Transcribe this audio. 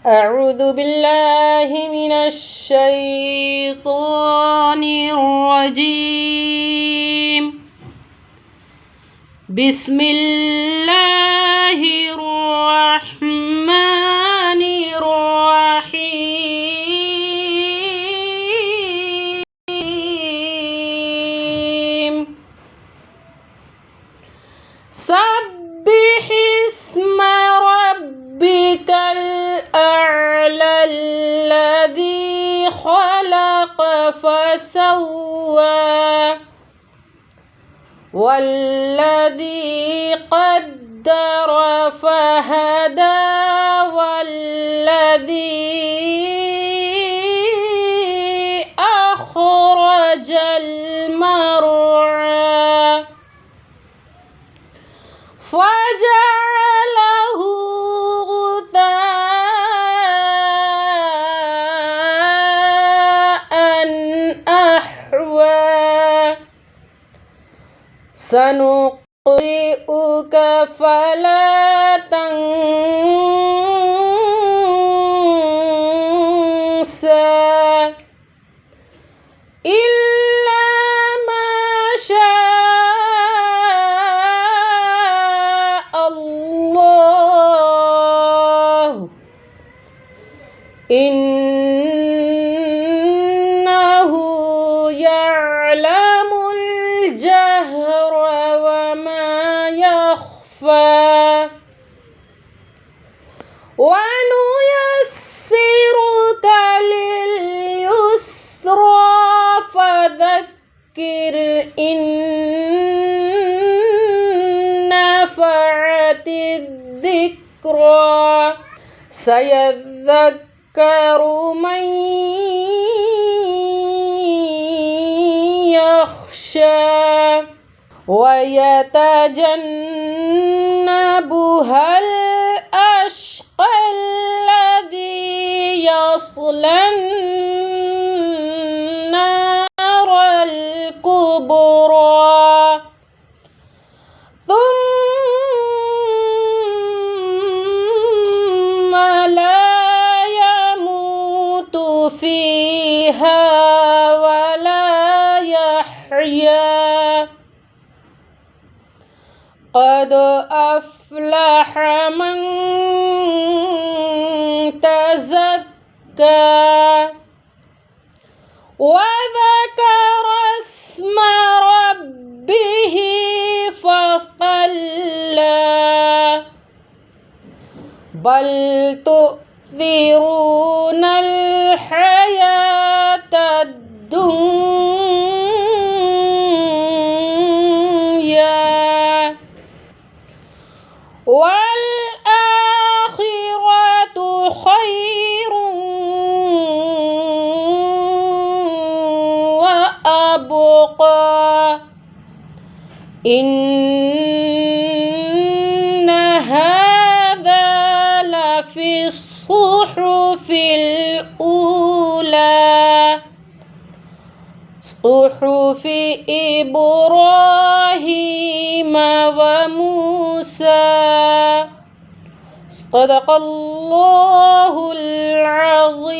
أعوذ بالله من الشيطان الرجيم. بسم الله الرحمن الرحيم. سبح اسم ربك الأعلى الذي خلق فسوى والذي قدر فهدى والذي أخرج المرعى فجعله غثاء أحوى سنقرئك فلا تنسى إلا ما شاء الله إنه يعلم الجهر وما يخفى ونيسرك لليسرى فذكر إن نفعت الذكرى سيذكر من يخشى ويتجنبها الأشقى الذي يصلى النار الكبرى ثم لا يموت فيها ولا يحيا قد أفلح من تزكى وذكر اسم ربه فصلى بل تؤثرون الحياة الدنيا والآخرة خير وأبقى إن هذا لفي الصحف الأولى صحف إبراهيم وموسى صدق الله العظيم.